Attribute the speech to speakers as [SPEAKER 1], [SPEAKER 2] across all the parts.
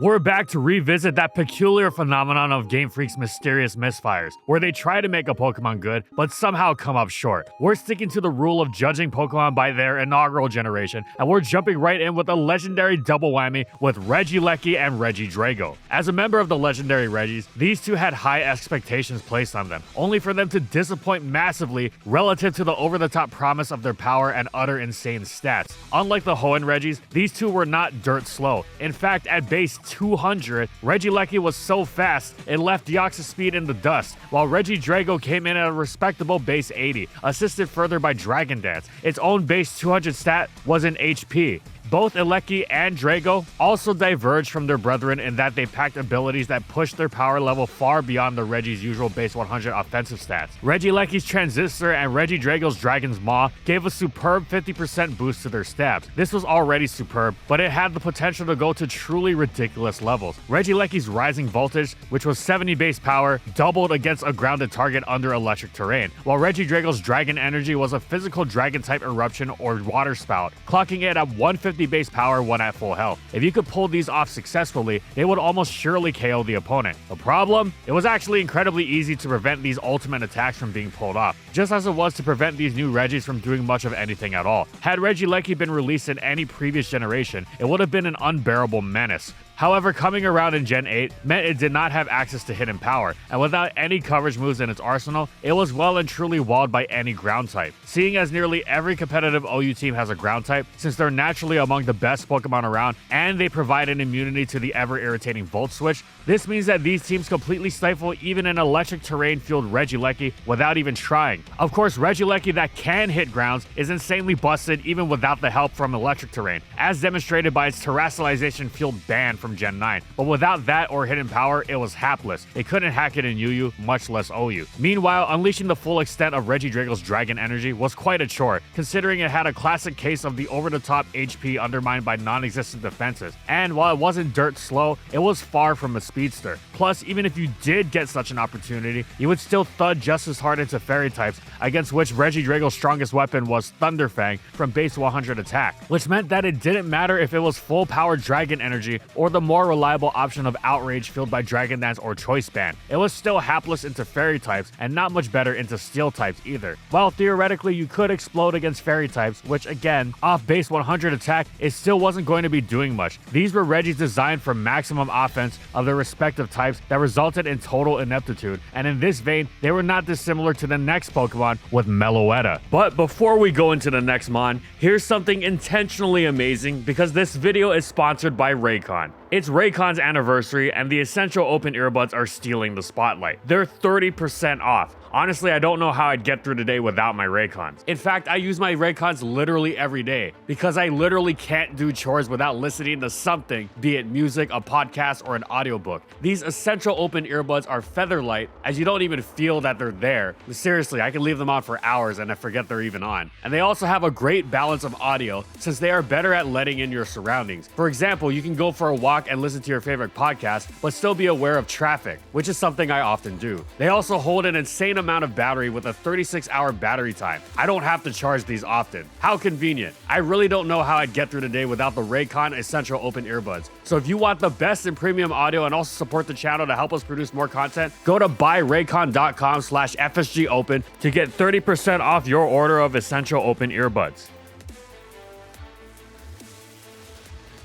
[SPEAKER 1] We're back to revisit that peculiar phenomenon of Game Freak's mysterious misfires, where they try to make a Pokemon good, but somehow come up short. We're sticking to the rule of judging Pokemon by their inaugural generation, and we're jumping right in with a legendary double whammy with Regieleki and Regidrago. As a member of the legendary Regis, these two had high expectations placed on them, only for them to disappoint massively relative to the over-the-top promise of their power and utter insane stats. Unlike the Hoenn Regis, these two were not dirt slow. In fact, at base 200, Regieleki was so fast, it left Deoxys speed in the dust, while Regidrago came in at a respectable base 80, assisted further by Dragon Dance. Its own base 200 stat was in HP. Both Eleki and Drago also diverged from their brethren in that they packed abilities that pushed their power level far beyond the Regi's usual base 100 offensive stats. Regieleki's Transistor and Regidrago's Dragon's Maw gave a superb 50% boost to their stabs. This was already superb, but it had the potential to go to truly ridiculous levels. Regieleki's Rising Voltage, which was 70 base power, doubled against a grounded target under electric terrain, while Regidrago's Dragon Energy was a physical Dragon-type eruption or water spout, clocking it at 150 base power when at full health. If you could pull these off successfully, they would almost surely KO the opponent. The problem? It was actually incredibly easy to prevent these ultimate attacks from being pulled off, just as it was to prevent these new Regis from doing much of anything at all. Had Regieleki been released in any previous generation, it would have been an unbearable menace. However, coming around in Gen 8 meant it did not have access to hidden power, and without any coverage moves in its arsenal, it was well and truly walled by any ground type. Seeing as nearly every competitive OU team has a ground type, since they're naturally among the best Pokemon around, and they provide an immunity to the ever-irritating Volt Switch, this means that these teams completely stifle even an electric terrain-fueled Regieleki without even trying. Of course, Regieleki that can hit grounds is insanely busted even without the help from electric terrain, as demonstrated by its Terrassalization-fueled ban from Gen 9, but without that or hidden power, it was hapless. It couldn't hack it in UU, much less OU. Meanwhile, unleashing the full extent of Regidrago's Dragon Energy was quite a chore, considering it had a classic case of the over-the-top HP undermined by non-existent defenses, and while it wasn't dirt slow, it was far from a speedster. Plus, even if you did get such an opportunity, you would still thud just as hard into Fairy types, against which Regidrago's strongest weapon was Thunderfang from base 100 attack, which meant that it didn't matter if it was full-powered Dragon Energy or the more reliable option of Outrage fueled by Dragon Dance or Choice Band. It was still hapless into Fairy types and not much better into Steel types either. While theoretically you could explode against Fairy types, which again, off base 100 attack, it still wasn't going to be doing much. These were Regis designed for maximum offense of their respective types that resulted in total ineptitude, and in this vein, they were not dissimilar to the next Pokemon with Meloetta. But before we go into the next mon, here's something intentionally amazing because this video is sponsored by Raycon. It's Raycon's anniversary and the Essential Open Earbuds are stealing the spotlight. They're 30% off. Honestly, I don't know how I'd get through the day without my Raycons. In fact, I use my Raycons literally every day because I literally can't do chores without listening to something, be it music, a podcast, or an audiobook. These Essential Open Earbuds are feather light, as you don't even feel that they're there. Seriously, I can leave them on for hours and I forget they're even on. And they also have a great balance of audio since they are better at letting in your surroundings. For example, you can go for a walk and listen to your favorite podcast, but still be aware of traffic, which is something I often do. They also hold an insane amount of battery with a 36-hour battery time. I don't have to charge these often. How convenient. I really don't know how I'd get through the day without the Raycon Essential Open Earbuds. So if you want the best in premium audio and also support the channel to help us produce more content, go to buyraycon.com/FSGOpen to get 30% off your order of Essential Open Earbuds.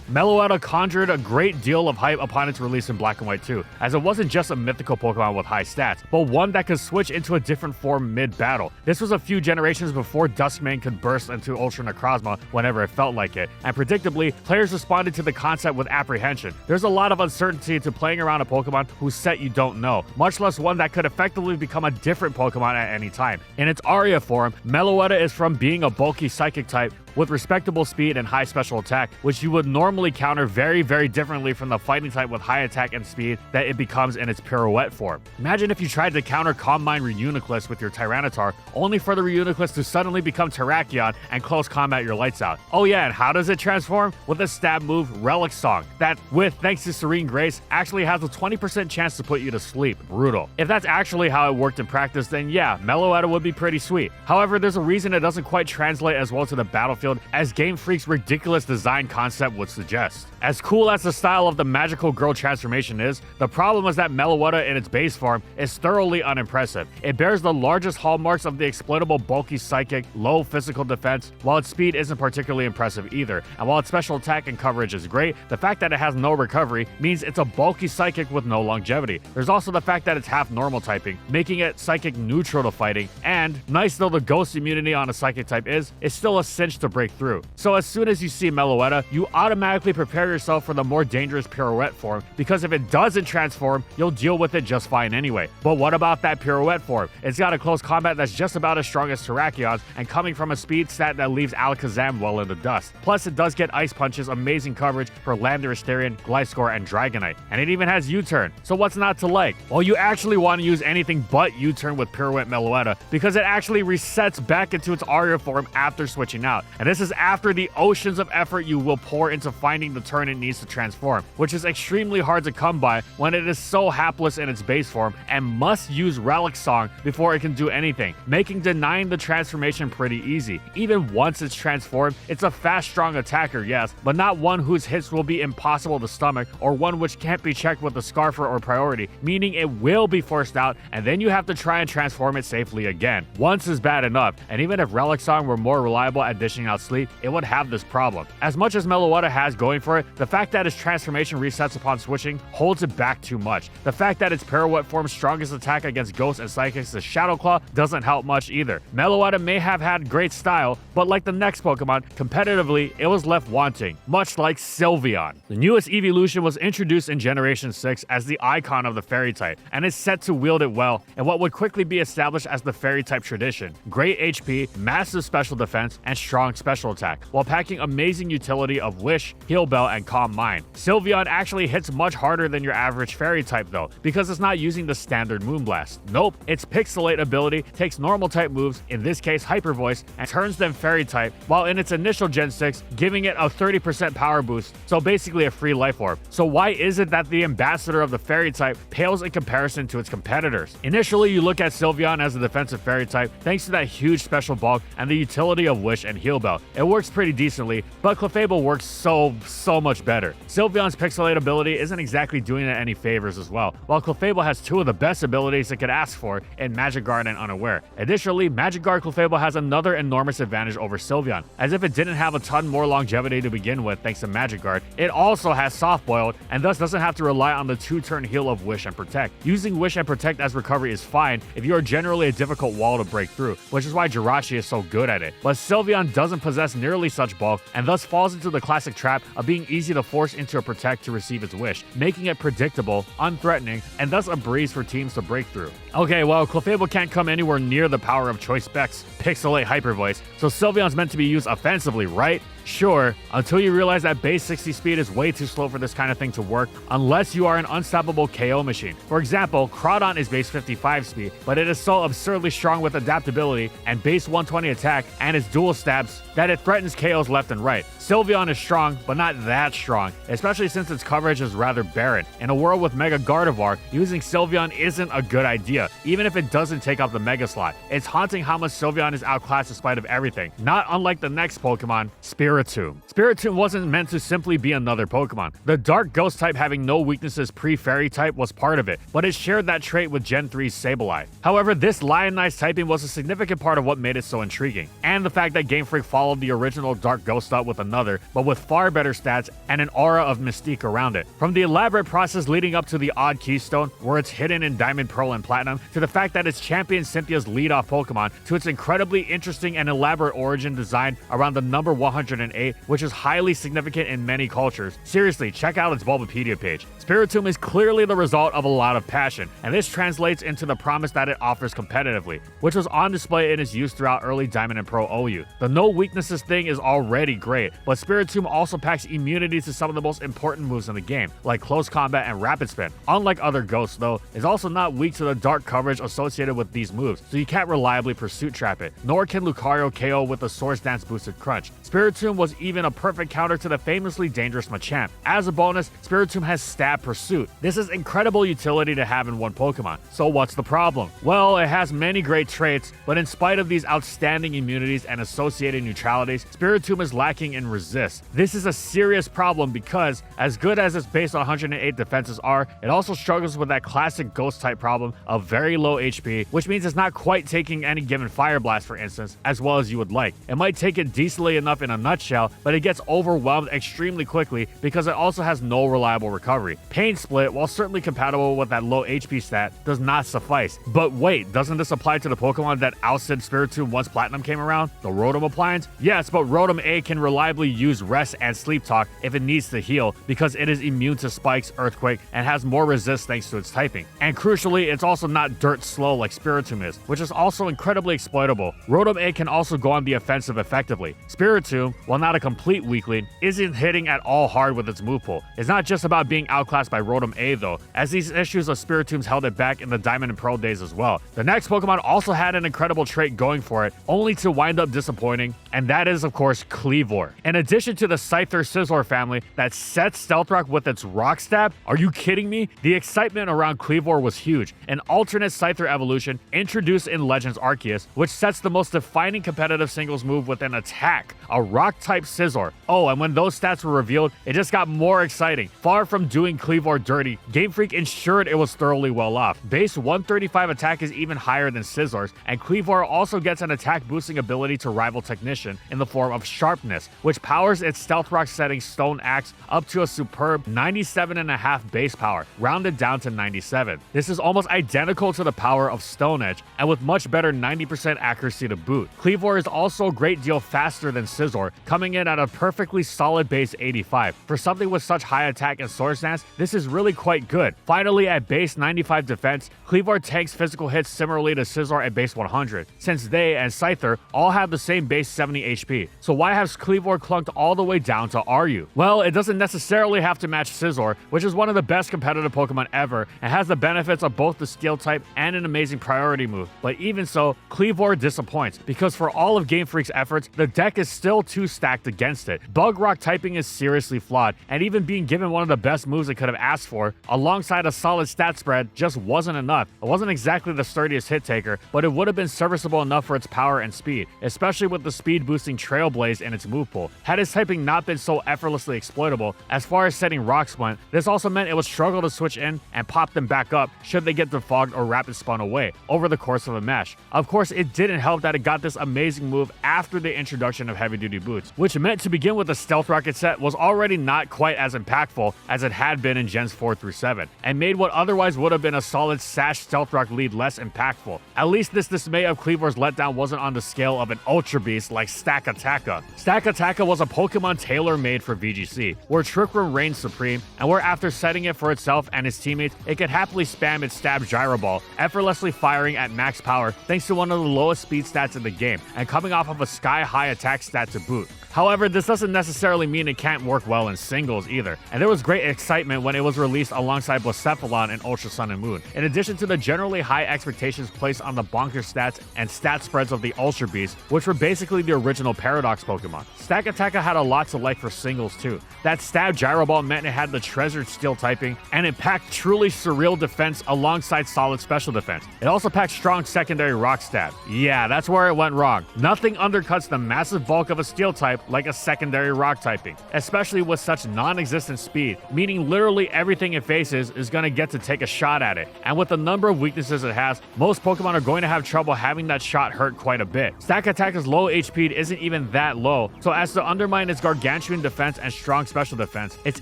[SPEAKER 1] Meloetta conjured a great deal of hype upon its release in Black and White 2, as it wasn't just a mythical Pokemon with high stats, but one that could switch into a different form mid-battle. This was a few generations before Duskmane could burst into Ultra Necrozma whenever it felt like it, and predictably, players responded to the concept with apprehension. There's a lot of uncertainty to playing around a Pokemon whose set you don't know, much less one that could effectively become a different Pokemon at any time. In its Aria form, Meloetta is from being a bulky Psychic type with respectable speed and high special attack, which you would normally counter very, very differently from the fighting type with high attack and speed that it becomes in its pirouette form. Imagine if you tried to counter Calm Mind Reuniclus with your Tyranitar, only for the Reuniclus to suddenly become Terrakion and close combat your lights out. Oh yeah, and how does it transform? With a stab move, Relic Song, that, with thanks to Serene Grace, actually has a 20% chance to put you to sleep. Brutal. If that's actually how it worked in practice, then yeah, Meloetta would be pretty sweet. However, there's a reason it doesn't quite translate as well to the battlefield battlefield as Game Freak's ridiculous design concept would suggest. As cool as the style of the magical girl transformation is, the problem is that Meloetta in its base form is thoroughly unimpressive. It bears the largest hallmarks of the exploitable bulky psychic, low physical defense, while its speed isn't particularly impressive either. And while its special attack and coverage is great, the fact that it has no recovery means it's a bulky psychic with no longevity. There's also the fact that it's half normal typing, making it psychic neutral to fighting, and nice though the ghost immunity on a psychic type is, it's still a cinch to break through. So as soon as you see Meloetta, you automatically prepare yourself for the more dangerous pirouette form, because if it doesn't transform, you'll deal with it just fine anyway. But what about that pirouette form? It's got a close combat that's just about as strong as Terrakions, and coming from a speed stat that leaves Alakazam well in the dust. Plus it does get Ice Punch's amazing coverage for Landorus, Therian, Gliscor, and Dragonite. And it even has U-Turn, so what's not to like? Well, you actually want to use anything but U-Turn with Pirouette Meloetta, because it actually resets back into its Aria form after switching out. And this is after the oceans of effort you will pour into finding the turn it needs to transform, which is extremely hard to come by when it is so hapless in its base form and must use Relic Song before it can do anything, making denying the transformation pretty easy. Even once it's transformed, it's a fast, strong attacker, yes, but not one whose hits will be impossible to stomach, or one which can't be checked with a Scarfer or Priority, meaning it will be forced out, and then you have to try and transform it safely again. Once is bad enough, and even if Relic Song were more reliable at dishing out sleep, it would have this problem. As much as Meloetta has going for it, the fact that its transformation resets upon switching holds it back too much. The fact that its Pirouette form's strongest attack against Ghosts and Psychics is Shadow Claw doesn't help much either. Meloetta may have had great style, but like the next Pokemon, competitively, it was left wanting, much like Sylveon. The newest evolution was introduced in Generation 6 as the icon of the Fairy type, and is set to wield it well in what would quickly be established as the Fairy type tradition. Great HP, massive special defense, and strong special attack, while packing amazing utility of Wish, Heal Bell, and Calm Mind. Sylveon actually hits much harder than your average Fairy type though, because it's not using the standard Moonblast. Nope, its Pixelate ability takes normal type moves, in this case Hyper Voice, and turns them Fairy type, while in its initial Gen 6, giving it a 30% power boost, so basically a free life orb. So why is it that the ambassador of the Fairy type pales in comparison to its competitors? Initially, you look at Sylveon as a defensive Fairy type thanks to that huge special bulk and the utility of Wish and Heal Bell. It works pretty decently, but Clefable works so much better. Sylveon's Pixelate ability isn't exactly doing it any favors as well, while Clefable has two of the best abilities it could ask for in Magic Guard and Unaware. Additionally, Magic Guard Clefable has another enormous advantage over Sylveon, as if it didn't have a ton more longevity to begin with thanks to Magic Guard, it also has Soft Boiled, and thus doesn't have to rely on the 2-turn heal of Wish and Protect. Using Wish and Protect as recovery is fine if you are generally a difficult wall to break through, which is why Jirachi is so good at it. But Sylveon doesn't possess nearly such bulk, and thus falls into the classic trap of being easy to force into a Protect to receive its Wish, making it predictable, unthreatening, and thus a breeze for teams to break through. Okay, well, Clefable can't come anywhere near the power of Choice Specs, Pixelate Hyper Voice, so Sylveon's meant to be used offensively, right? Sure, until you realize that base 60 speed is way too slow for this kind of thing to work, unless you are an unstoppable KO machine. For example, Crawdon is base 55 speed, but it is so absurdly strong with adaptability and base 120 attack and its dual stabs that it threatens KOs left and right. Sylveon is strong, but not that strong, especially since its coverage is rather barren. In a world with Mega Gardevoir, using Sylveon isn't a good idea, even if it doesn't take up the Mega slot. It's haunting how much Sylveon is outclassed despite of everything, not unlike the next Pokemon, Spiritomb. Spiritomb wasn't meant to simply be another Pokemon. The Dark Ghost type having no weaknesses pre-Fairy type was part of it, but it shared that trait with Gen 3's Sableye. However, this Lionized typing was a significant part of what made it so intriguing, and the fact that Game Freak followed the original Dark Ghost up with another, but with far better stats and an aura of mystique around it. From the elaborate process leading up to the Odd Keystone, where it's hidden in Diamond, Pearl, and Platinum, to the fact that it's champion Cynthia's lead-off Pokemon, to its incredibly interesting and elaborate origin design around the number 108, which is highly significant in many cultures. Seriously, check out its Bulbapedia page. Spiritomb is clearly the result of a lot of passion, and this translates into the promise that it offers competitively, which was on display in its use throughout early Diamond and Pro OU. The no weaknesses thing is already great, but Spiritomb also packs immunity to some of the most important moves in the game, like Close Combat and Rapid Spin. Unlike other Ghosts though, it's also not weak to the dark coverage associated with these moves, so you can't reliably Pursuit Trap it, nor can Lucario KO with the Swords Dance boosted Crunch. Spiritomb was even a perfect counter to the famously dangerous Machamp. As a bonus, Spiritomb has Stab Pursuit. This is incredible utility to have in one Pokemon. So what's the problem? Well, it has many great traits, but in spite of these outstanding immunities and associated neutralities, Spiritomb is lacking in resist. This is a serious problem because, as good as its base 108 defenses are, it also struggles with that classic ghost type problem of very low HP, which means it's not quite taking any given Fire Blast, for instance, as well as you would like. It might take it decently enough in a nutshell, but it gets overwhelmed extremely quickly because it also has no reliable recovery. Pain Split, while certainly compatible with that low HP stat, does not suffice. But wait, doesn't this apply to the Pokemon that ousted Spiritomb once Platinum came around? The Rotom appliance? Yes, but Rotom A can reliably use Rest and Sleep Talk if it needs to heal because it is immune to Spikes, Earthquake, and has more resist thanks to its typing. And crucially, it's also not dirt slow like Spiritomb is, which is also incredibly exploitable. Rotom A can also go on the offensive effectively. Spiritomb, while not a complete weakling, isn't hitting at all hard with its move pool. It's not just about being outclassed by Rotom A though, as these issues of Spiritomb's held it back in the Diamond and Pearl days as well. The next Pokemon also had an incredible trait going for it, only to wind up disappointing, and that is of course Kleavor. In addition to the Scyther Scizor family that sets Stealth Rock with its Rock Stab, are you kidding me? The excitement around Kleavor was huge. An alternate Scyther evolution introduced in Legends Arceus, which sets the most defining competitive singles move with an attack, a Rock-type Scizor. Oh, and when those stats were revealed, it just got more exciting. Far from doing Kleavor dirty, Game Freak ensured it was thoroughly well off. Base 135 attack is even higher than Scizor's, and Kleavor also gets an attack boosting ability to rival Technician in the form of Sharpness, which powers its Stealth Rock setting Stone Axe up to a superb 97.5 base power, rounded down to 97. This is almost identical to the power of Stone Edge, and with much better 90% accuracy to boot. Kleavor is also a great deal faster than Scizor, coming in at a perfectly solid base 85. For something with such high attack and Sword Stance, this is really quite good. Finally, at base 95 defense, Kleavor tanks physical hits similarly to Scizor at base 100, since they and Scyther all have the same base 70 HP. So why has Kleavor clunked all the way down to RU? Well, it doesn't necessarily have to match Scizor, which is one of the best competitive Pokemon ever and has the benefits of both the Steel type and an amazing priority move. But even so, Kleavor disappoints because for all of Game Freak's efforts, the deck is still too stacked against it. Bug Rock typing is seriously flawed, and even being given one of the best moves it could have asked for, alongside a solid stat spread, just wasn't enough. It wasn't exactly the sturdiest hit taker, but it would have been serviceable enough for its power and speed, especially with the speed boosting Trailblaze in its move pool. Had its typing not been so effortlessly exploitable, as far as setting Rock Splint, this also meant it would struggle to switch in and pop them back up should they get defogged or rapid spun away over the course of a mesh. Of course, it didn't help that it got this amazing move after the introduction of heavy duty boots, which meant to begin with the Stealth Rocket set was already not quite as impactful as it had been in Gens 4 through 7, and made what otherwise would have been a solid Sash Stealth Rock lead less impactful. At least this dismay of Kleavor's letdown wasn't on the scale of an Ultra Beast like Stakataka. Stakataka was a Pokemon tailor-made for VGC, where Trick Room reigned supreme, and where after setting it for itself and its teammates, it could happily spam its Stab Gyro Ball, effortlessly firing at max power thanks to one of the lowest speed stats in the game, and coming off of a sky-high attack stat to boot. However, this doesn't necessarily mean it can't work well in singles either, and there was great excitement when it was released alongside Blacephalon in Ultra Sun and Moon, in addition to the generally high expectations placed on the bonker stats and stat spreads of the Ultra Beast, which were basically the original Paradox Pokemon. Stakataka had a lot to like for singles too. That Stab Gyro Ball meant it had the treasured Steel typing, and it packed truly surreal defense alongside solid special defense. It also packed strong secondary Rock Stab. Yeah, that's where it went wrong. Nothing undercuts the massive bulk of a Steel type like a secondary Rock typing, especially with such non-existent speed, meaning literally everything it faces is going to get to take a shot at it. And with the number of weaknesses it has, most Pokemon are going to have trouble having that shot hurt quite a bit. Stakataka's low HP isn't even that low, so as to undermine its gargantuan defense and strong special defense, it's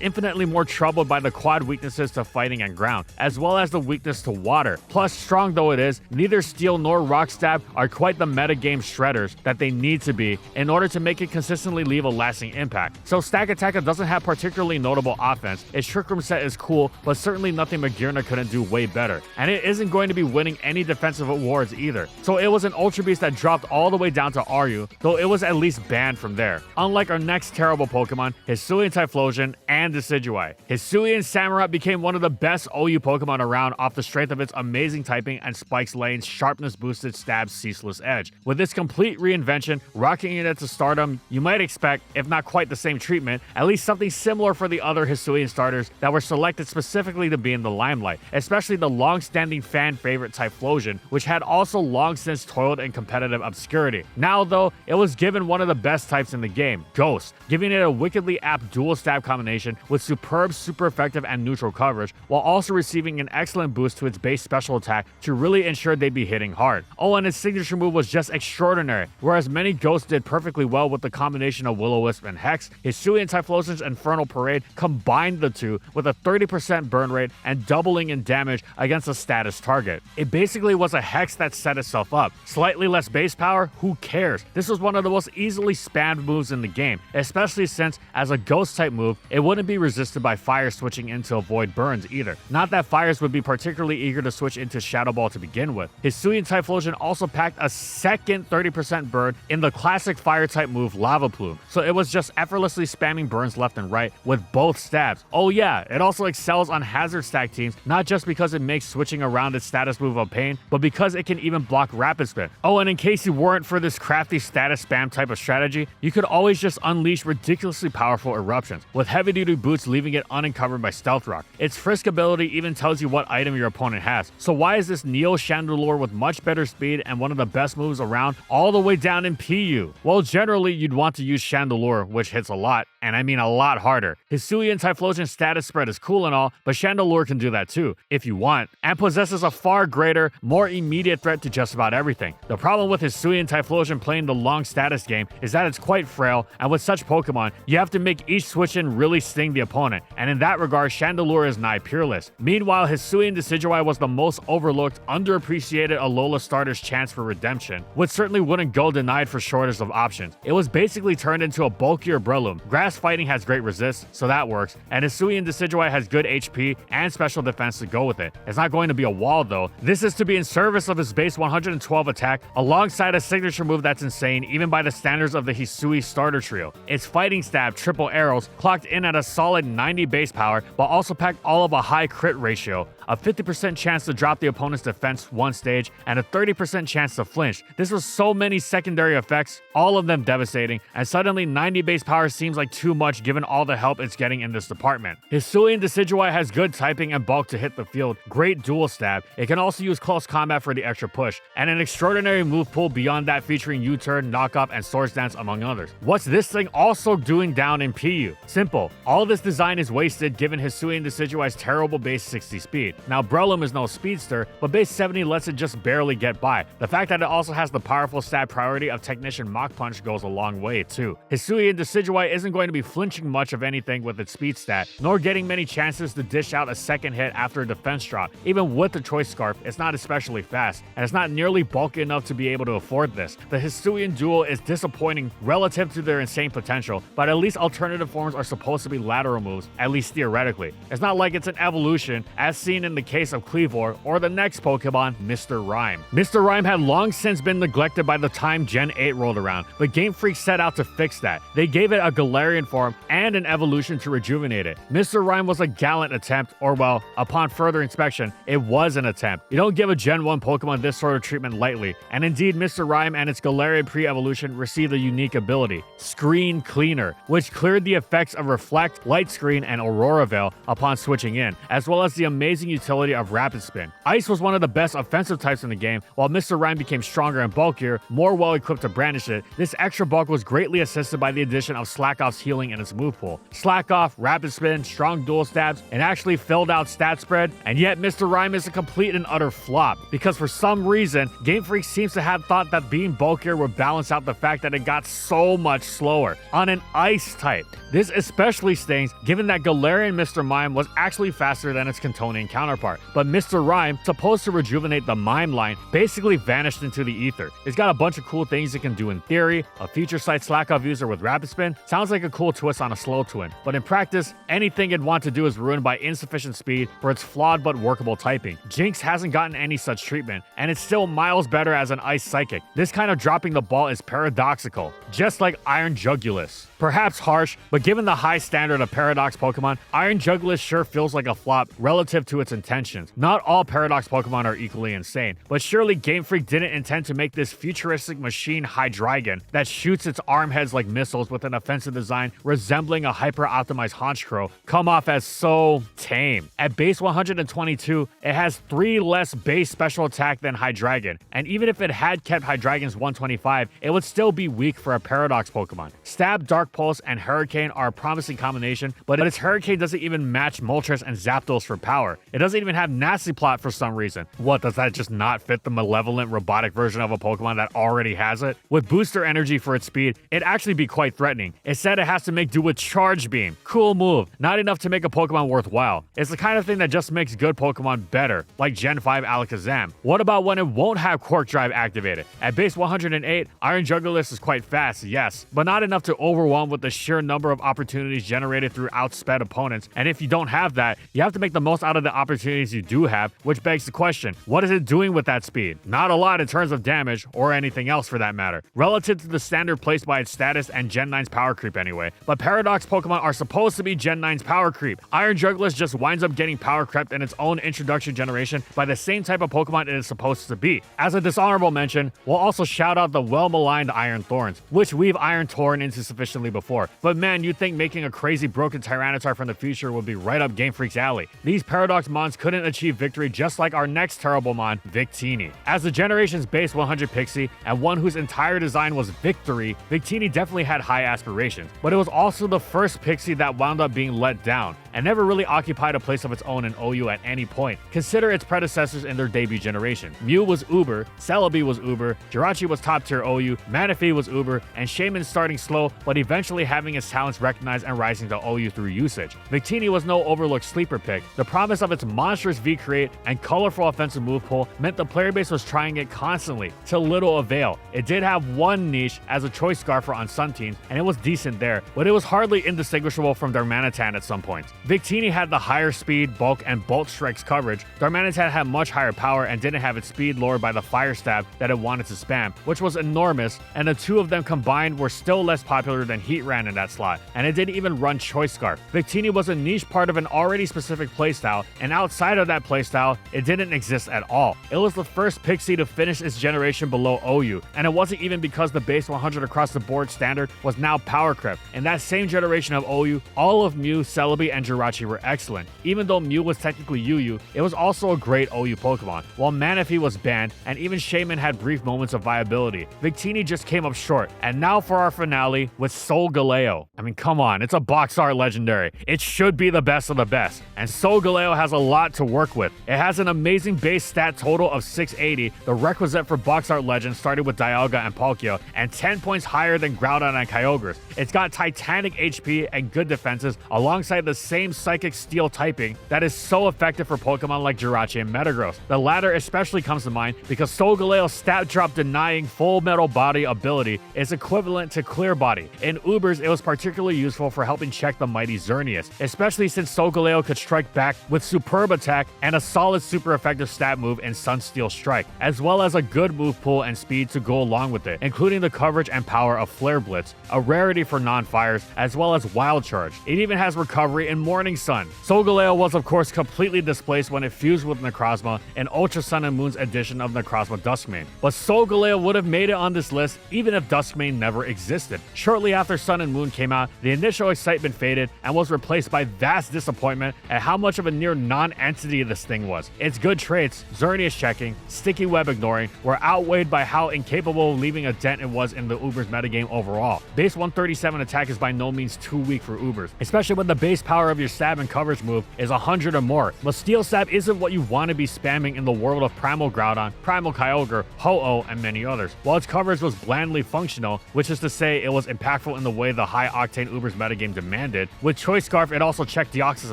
[SPEAKER 1] infinitely more troubled by the quad weaknesses to fighting and ground, as well as the weakness to water. Plus, strong though it is, neither Steel nor Rock Stab are quite the metagame shredders that they need to be in order to make it consistently leave a lasting impact. So Stakataka doesn't have particularly notable offense. Its Trick Room set is cool, but certainly nothing Magearna couldn't do way better. And it isn't going to be winning any defensive awards either. So it was an Ultra Beast that dropped all the way down to RU, though it was at least banned from there. Unlike our next terrible Pokemon, Hisuian Typhlosion and Decidueye. Hisuian Samurott became one of the best OU Pokemon around off the strength of its amazing typing and Spike's Lane's sharpness boosted stab ceaseless edge. With this complete reinvention, rocking it to stardom, you might might expect, if not quite the same treatment, at least something similar for the other Hisuian starters that were selected specifically to be in the limelight, especially the long-standing fan favorite Typhlosion, which had also long since toiled in competitive obscurity. Now though, it was given one of the best types in the game, Ghost, giving it a wickedly apt dual stab combination with superb super effective and neutral coverage, while also receiving an excellent boost to its base special attack to really ensure they'd be hitting hard. Oh, and its signature move was just extraordinary. Whereas many Ghosts did perfectly well with the combination of Will-O-Wisp and Hex, Hisuian Typhlosion's Infernal Parade combined the two with a 30% burn rate and doubling in damage against a status target. It basically was a Hex that set itself up. Slightly less base power? Who cares? This was one of the most easily spammed moves in the game, especially since, as a Ghost type move, it wouldn't be resisted by Fire switching in to avoid burns either. Not that Fires would be particularly eager to switch into Shadow Ball to begin with. Hisuian Typhlosion also packed a second 30% burn in the classic Fire type move Lava Plume, so it was just effortlessly spamming burns left and right with both stabs. Oh yeah, it also excels on hazard stack teams, not just because it makes switching around its status move a pain, but because it can even block Rapid Spin. Oh, and in case you weren't for this crafty status spam type of strategy, you could always just unleash ridiculously powerful eruptions, with heavy duty boots leaving it unencumbered by Stealth Rock. Its Frisk ability even tells you what item your opponent has, so why is this Neo Chandelure with much better speed and one of the best moves around all the way down in PU? Well, generally you'd want to use Chandelure, which hits a lot, and I mean a lot harder. Hisuian Typhlosion status spread is cool and all, but Chandelure can do that too, if you want, and possesses a far greater, more immediate threat to just about everything. The problem with Hisuian Typhlosion playing the long status game is that it's quite frail, and with such Pokemon, you have to make each switch in really sting the opponent, and in that regard, Chandelure is nigh peerless. Meanwhile, Hisuian Decidueye was the most overlooked, underappreciated Alola starter's chance for redemption, which certainly wouldn't go denied for shortage of options. It was basically turned into a bulkier Breloom. Grass fighting has great resist, so that works, and Hisuian Decidueye has good HP and special defense to go with it. It's not going to be a wall though. This is to be in service of his base 112 attack, alongside a signature move that's insane even by the standards of the Hisui starter trio. Its Fighting Stab Triple Arrows clocked in at a solid 90 base power, but also packed all of a high crit ratio, a 50% chance to drop the opponent's defense one stage, and a 30% chance to flinch. This was so many secondary effects, all of them devastating, and suddenly 90 base power seems like too much given all the help it's getting in this department. Hisuian Decidueye has good typing and bulk to hit the field, great dual stab, it can also use close combat for the extra push, and an extraordinary move pool beyond that featuring U-turn, knockoff, and Swords Dance among others. What's this thing also doing down in PU? Simple. All this design is wasted given Hisuian Decidueye's terrible base 60 speed. Now Breloom is no speedster, but base 70 lets it just barely get by. The fact that it also has the powerful stab priority of Technician Mach Punch goes a long way too. Hisuian Decidueye isn't going to be flinching much of anything with its speed stat, nor getting many chances to dish out a second hit after a defense drop. Even with the Choice Scarf, it's not especially fast, and it's not nearly bulky enough to be able to afford this. The Hisuian duel is disappointing relative to their insane potential, but at least alternative forms are supposed to be lateral moves, at least theoretically. It's not like it's an evolution, as seen in the case of Kleavor or the next Pokemon, Mr. Rime. Mr. Rime had long since been neglected by the time Gen 8 rolled around, but Game Freak set out to fix that. They gave it a Galarian form and an evolution to rejuvenate it. Mr. Rime was a gallant attempt, or well, upon further inspection, it was an attempt. You don't give a Gen 1 Pokemon this sort of treatment lightly, and indeed Mr. Rime and its Galarian pre-evolution received a unique ability, Screen Cleaner, which cleared the effects of Reflect, Light Screen, and Aurora Veil upon switching in, as well as the amazing utility of Rapid Spin. Ice was one of the best offensive types in the game, while Mr. Rime became stronger and bulkier, more well equipped to brandish it. This extra bulk was greatly assisted by the addition of Slack Off's healing in its move pool. Slack Off, Rapid Spin, strong dual stabs, and actually filled out stat spread, and yet Mr. Rime is a complete and utter flop, because for some reason, Game Freak seems to have thought that being bulkier would balance out the fact that it got so much slower on an Ice type. This especially stings given that Galarian Mr. Mime was actually faster than its Cantonian counterpart, but Mr. Rime, supposed to rejuvenate the Mime line, basically vanished into the ether. It's got a bunch of cool things it can do in theory, a feature sight Slack Off user with Rapid Spin, sounds like a cool twist on a slow twin, but in practice, anything it'd want to do is ruined by insufficient speed for its flawed but workable typing. Jinx hasn't gotten any such treatment, and it's still miles better as an Ice Psychic. This kind of dropping the ball is paradoxical, just like Iron Jugulis. Perhaps harsh, but given the high standard of Paradox Pokemon, Iron Jugulis sure feels like a flop relative to its intentions. Not all Paradox Pokemon are equally insane, but surely Game Freak didn't intend to make this futuristic machine Hydreigon that shoots its arm heads like missiles with an offensive design resembling a hyper-optimized Honchkrow come off as so tame. At base 122, it has 3 less base special attack than Hydreigon, and even if it had kept Hydreigon's 125, it would still be weak for a Paradox Pokemon. Stab, Dark Pulse, and Hurricane are a promising combination, but its Hurricane doesn't even match Moltres and Zapdos for power. It doesn't even have Nasty Plot for some reason. What, does that just not fit the malevolent robotic version of a Pokemon that already has it? With Booster Energy for its speed, it'd actually be quite threatening. It said it has to make do with Charge Beam. Cool move. Not enough to make a Pokemon worthwhile. It's the kind of thing that just makes good Pokemon better, like Gen 5 Alakazam. What about when it won't have Quark Drive activated? At base 108, Iron Jugulis is quite fast, yes, but not enough to overwhelm with the sheer number of opportunities generated through outsped opponents, and if you don't have that, you have to make the most out of the opportunities you do have, which begs the question, what is it doing with that speed? Not a lot in terms of damage, or anything else for that matter, relative to the standard placed by its status and Gen 9's power creep anyway. But Paradox Pokemon are supposed to be Gen 9's power creep. Iron Jugulis just winds up getting power crept in its own introduction generation by the same type of Pokemon it is supposed to be. As a dishonorable mention, we'll also shout out the well-maligned Iron Thorns, which we've Iron Torn into sufficiently before. But man, you'd think making a crazy broken Tyranitar from the future would be right up Game Freak's alley. These Paradox Mons couldn't achieve victory just like our next terrible Mon, Victini. As the generation's base 100 Pixie, and one whose entire design was victory, Victini definitely had high aspirations, but it was also the first Pixie that wound up being let down, and never really occupied a place of its own in OU at any point. Consider its predecessors in their debut generation. Mew was uber, Celebi was uber, Jirachi was top tier OU, Manaphy was uber, and Shaman starting slow, but eventually having his talents recognized and rising to OU through usage. Victini was no overlooked sleeper pick. The promise of its monstrous V-Create and colorful offensive move pool meant the player base was trying it constantly, to little avail. It did have one niche as a choice Scarfer on Sun teams, and it was decent there, but it was hardly indistinguishable from Darmanitan at some points. Victini had the higher speed, bulk, and Bolt Strike's coverage. Darmanitan had much higher power and didn't have its speed lowered by the Fire Stab that it wanted to spam, which was enormous, and the two of them combined were still less popular than Heatran in that slot, and it didn't even run Choice Scarf. Victini was a niche part of an already specific playstyle, and outside of that playstyle, it didn't exist at all. It was the first Pixie to finish its generation below OU, and it wasn't even because the base 100 across the board standard was now power crept. In that same generation of OU, all of Mew, Celebi, and Jirachi were excellent. Even though Mew was technically UU, it was also a great OU Pokemon, while Manaphy was banned, and even Shaman had brief moments of viability. Victini just came up short, and now for our finale with Solgaleo. I mean, come on, it's a box art legendary. It should be the best of the best, and Solgaleo has a lot to work with. It has an amazing base stat total of 680, the requisite for box art legends started with Dialga and Palkia, and 10 points higher than Groudon and Kyogre's. It's got titanic HP and good defenses alongside the same Psychic Steel typing that is so effective for Pokemon like Jirachi and Metagross. The latter especially comes to mind because Solgaleo's stat drop denying Full Metal Body ability is equivalent to Clear Body. In Ubers, it was particularly useful for helping check the mighty Xerneas, especially since Solgaleo could strike back with Superb Attack and a solid super effective stat move in Sunsteel Strike, as well as a good move pool and speed to go along with it, including the coverage and power of Flare Blitz, a rarity for non-fires, as well as Wild Charge. It even has recovery in Morning Sun. Solgaleo was of course completely displaced when it fused with Necrozma in Ultra Sun and Moon's edition of Necrozma Duskmane, but Solgaleo would have made it on this list even if Duskmane never existed. Shortly after Sun and Moon came out, the initial excitement faded and was replaced by vast disappointment at how much of a near non-entity this thing was. Its good traits, Xerneas checking, Sticky Web ignoring, were outweighed by how incapable of leaving a dent it was in the Ubers metagame overall. Base 137 attack is by no means too weak for Ubers, especially when the base power of your stab and coverage move is 100 or more. But Steel Stab isn't what you want to be spamming in the world of Primal Groudon, Primal Kyogre, Ho-Oh, and many others. While its coverage was blandly functional, which is to say it was impactful in the way the high-octane Ubers metagame demanded, with Choice Scarf it also checked Deoxys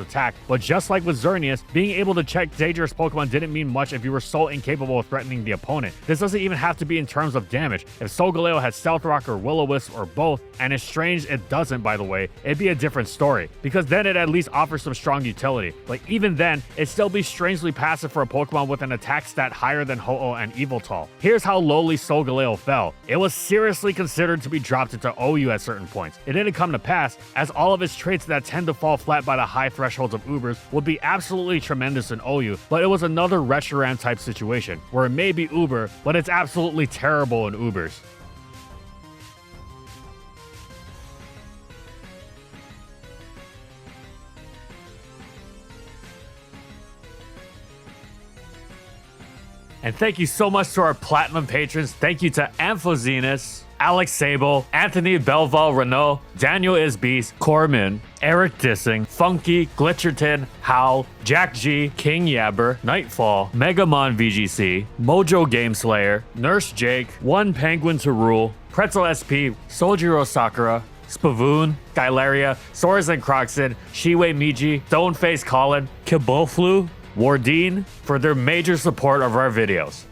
[SPEAKER 1] attack, but just like with Xerneas, being able to check dangerous Pokemon didn't mean much if you were so incapable of threatening the opponent. This doesn't even have to be in terms of damage. If Solgaleo had Stealth Rock or Will-O-Wisp or both, and it's strange it doesn't by the way, it'd be a different story, because then it at least offer some strong utility, but even then, it'd still be strangely passive for a Pokemon with an attack stat higher than Ho-Oh and Yveltal. Here's how lowly Solgaleo fell. It was seriously considered to be dropped into OU at certain points. It didn't come to pass, as all of its traits that tend to fall flat by the high thresholds of Ubers would be absolutely tremendous in OU, but it was another Reshiram type situation, where it may be Uber, but it's absolutely terrible in Ubers. And thank you so much to our Platinum patrons. Thank you to Amphozenus, Alex Sable, Anthony Belval Renault, Daniel Isbeast, Corman, Eric Dissing, Funky, Glitcherton, Howl, Jack G, King Yabber, Nightfall, Megamon VGC, Mojo Gameslayer, Nurse Jake, One Penguin to Rule, Pretzel SP, Sojiro Sakura, Spavoon, Skylaria, Soras and Croxon, Shiwei Miji, Stoneface Colin, Kiboflu, Wardine for their major support of our videos.